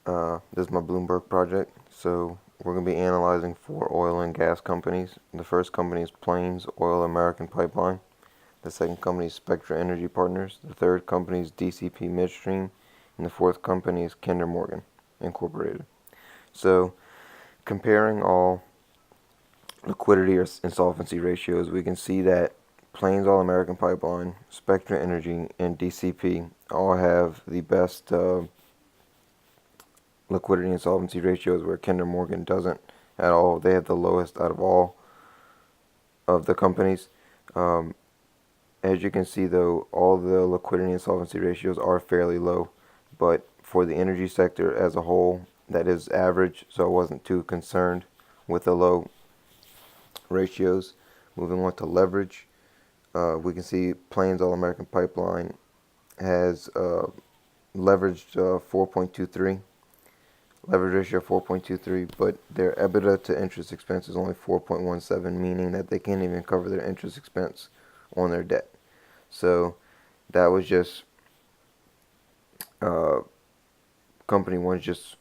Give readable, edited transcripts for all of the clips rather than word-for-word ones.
This is my Bloomberg project. So we're going to be analyzing four oil and gas companies. The first company is Plains Oil American Pipeline. The second company is Spectra Energy Partners. The third company is DCP Midstream. And the fourth company is Kinder Morgan Incorporated. So comparing all liquidity or insolvency ratios, we can see that Plains All American Pipeline, Spectra Energy, and DCP all have the best liquidity and solvency ratios, where Kinder Morgan doesn't at all. They have the lowest out of all of the companies. Um, as you can see, though, all the liquidity and solvency ratios are fairly low, but for the energy sector as a whole, that is average, so I wasn't too concerned with the low ratios. Moving on to leverage, we can see Plains All American Pipeline has leveraged 4.23, leverage ratio of 4.23, but their EBITDA to interest expense is only 4.17, meaning that they can't even cover their interest expense on their debt. So that was just uh, company one's just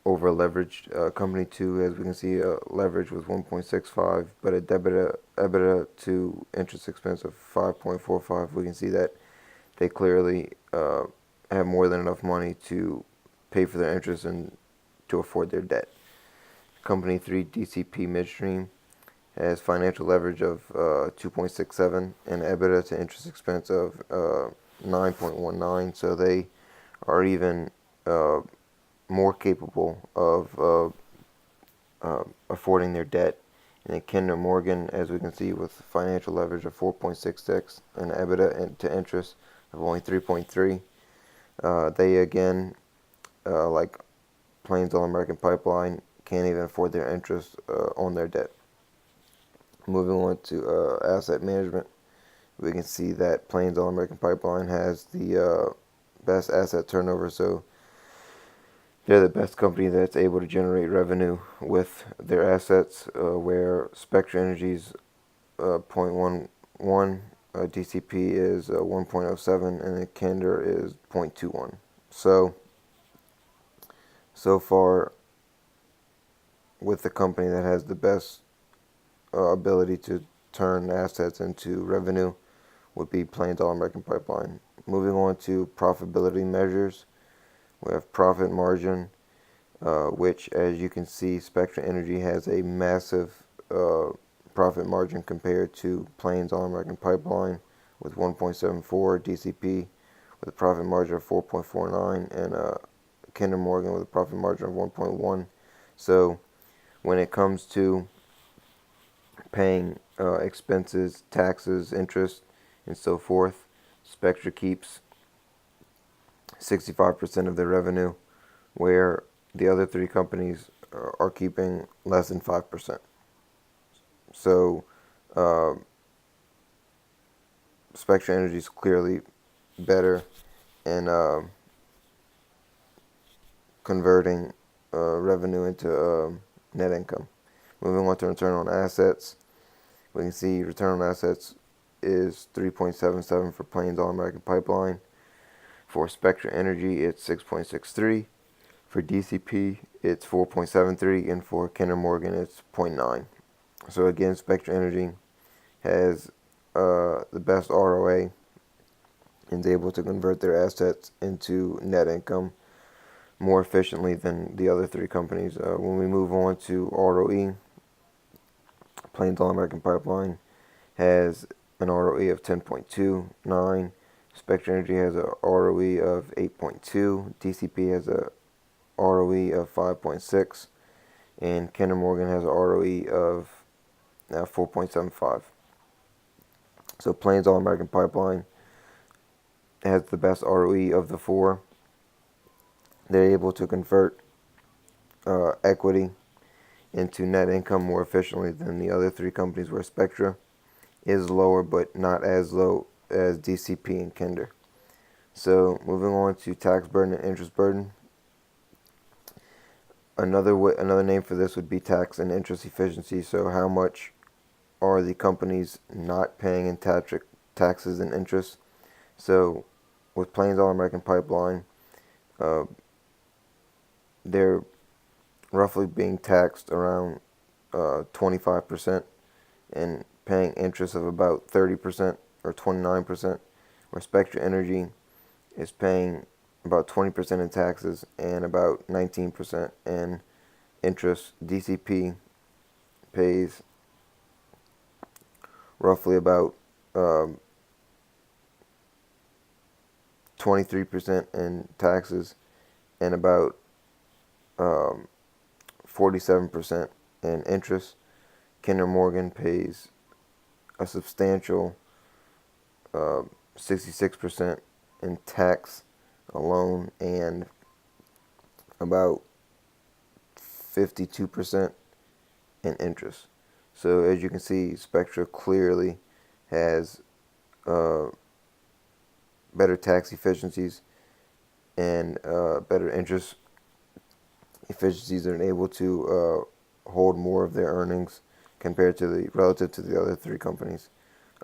over leveraged. Company two, as we can see, leverage was 1.65, but a EBITDA to interest expense of 5.45. We can see that they clearly have more than enough money to pay for their interest and to afford their debt. Company 3, DCP Midstream, has financial leverage of 2.67 and EBITDA to interest expense of 9.19. So they are even more capable of affording their debt. And then Kinder Morgan, as we can see, with financial leverage of 4.66 and EBITDA to interest of only 3.3. They again, like Plains All American Pipeline, can't even afford their interest on their debt. Moving on to asset management, we can see that Plains All American Pipeline has the best asset turnover, so they're the best company that's able to generate revenue with their assets, where Spectra Energy's 0.11, DCP is 1.07, and then Kinder is 0.21. So far, with the company that has the best ability to turn assets into revenue, would be Plains All American Pipeline. Moving on to profitability measures, we have profit margin, which, as you can see, Spectra Energy has a massive profit margin compared to Plains All American Pipeline with 1.74, DCP with a profit margin of 4.49, and Kinder Morgan with a profit margin of 1.1. So when it comes to paying expenses, taxes, interest, and so forth, Spectra keeps 65% of their revenue, where the other three companies are keeping less than 5%. So uh, Spectra Energy is clearly better in converting revenue into net income. Moving on to return on assets, we can see return on assets is 3.77 for Plains All American Pipeline. For Spectra Energy, it's 6.63. For DCP, it's 4.73, and for Kinder Morgan, it's 0.9. So again, Spectra Energy has the best ROA and is able to convert their assets into net income more efficiently than the other three companies. When we move on to ROE, Plains All American Pipeline has an ROE of 10.29. Spectra Energy has a ROE of 8.2. DCP has a ROE of 5.6. And Kinder Morgan has a ROE of 4.75. So Plains All American Pipeline has the best ROE of the four. They're able to convert equity into net income more efficiently than the other three companies, where Spectra is lower, but not as low as DCP and Kinder. So moving on to tax burden and interest burden. Another name for this would be tax and interest efficiency. So how much are the companies not paying in taxes and interest? So with Plains All American Pipeline, they're roughly being taxed around 25% and paying interest of about 30% or 29%, where Spectra Energy is paying about 20% in taxes and about 19% in interest. DCP pays roughly about 23% in taxes and about 47% in interest. Kinder Morgan pays a substantial 66% in tax alone and about 52% in interest. So as you can see, Spectra clearly has better tax efficiencies and better interest efficiencies, and able to hold more of their earnings compared to the relative to the other three companies.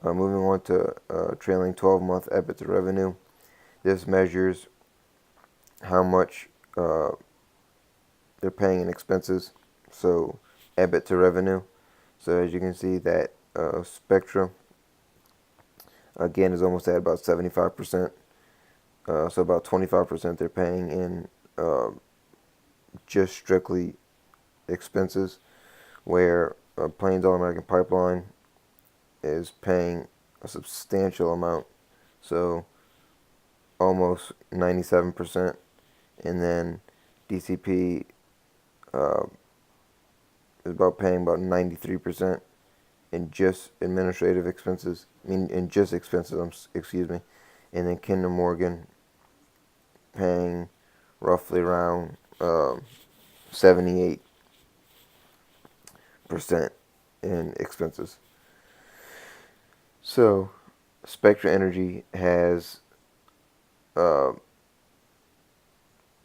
Moving on to trailing 12-month EBITDA revenue. This measures how much they're paying in expenses, so EBIT to revenue. So as you can see that Spectra again is almost at about 75%. So about 25% they're paying in just strictly expenses, where Plains All American Pipeline is paying a substantial amount, so almost 97%, and then DCP is about paying about 93% in just administrative expenses. In just expenses, excuse me, and then Kinder Morgan paying roughly around 78% in expenses. So Spectra Energy has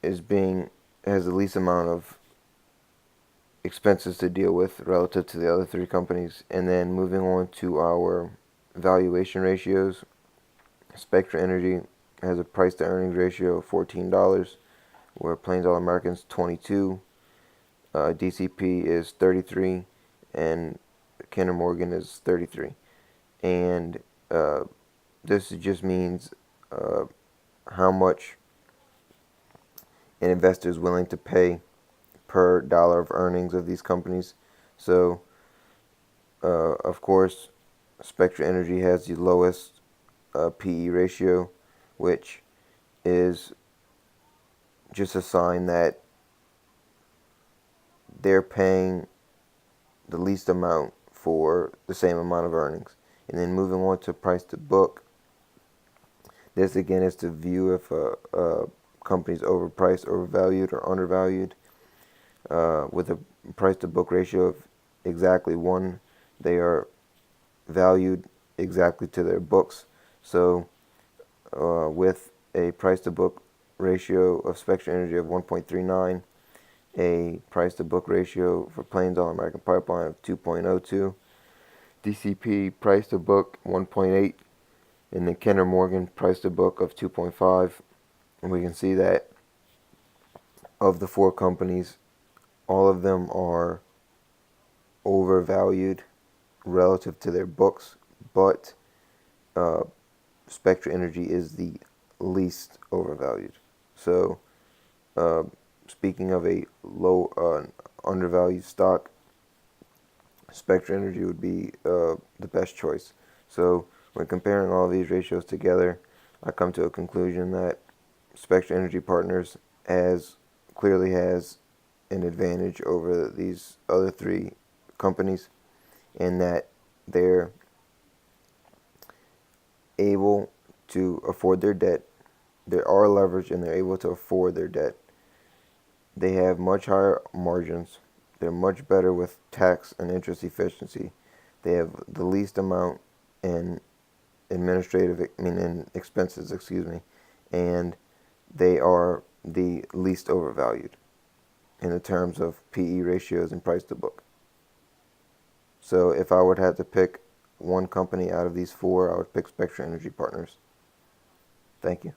has the least amount of expenses to deal with relative to the other three companies. And then moving on to our valuation ratios, Spectra Energy has a price to earnings ratio of $14, where Plains All American's 22, DCP is 33, and Kinder Morgan is 33. And this just means how much an investor is willing to pay per dollar of earnings of these companies. So, of course, Spectra Energy has the lowest PE ratio, which is just a sign that they're paying the least amount for the same amount of earnings. And then moving on to price to book, this again is to view if a company's overpriced, overvalued, or undervalued. With a price to book ratio of exactly 1, they are valued exactly to their books. So with a price to book ratio of Spectra Energy of 1.39, a price to book ratio for Plains All American Pipeline of 2.02, DCP price to book 1.8, and then Kinder Morgan price to book of 2.5. And we can see that of the four companies, all of them are overvalued relative to their books, but Spectra Energy is the least overvalued. So, speaking of a low, undervalued stock, Spectra Energy would be the best choice. So, when comparing all of these ratios together, I come to a conclusion that Spectra Energy Partners clearly has an advantage over these other three companies, in that they're able to afford their debt. They are leveraged and they're able to afford their debt. They have much higher margins. They're much better with tax and interest efficiency. They have the least amount in in expenses, and they are the least overvalued in the terms of PE ratios and price to book. So if I would have to pick one company out of these four, I would pick Spectra Energy Partners. Thank you.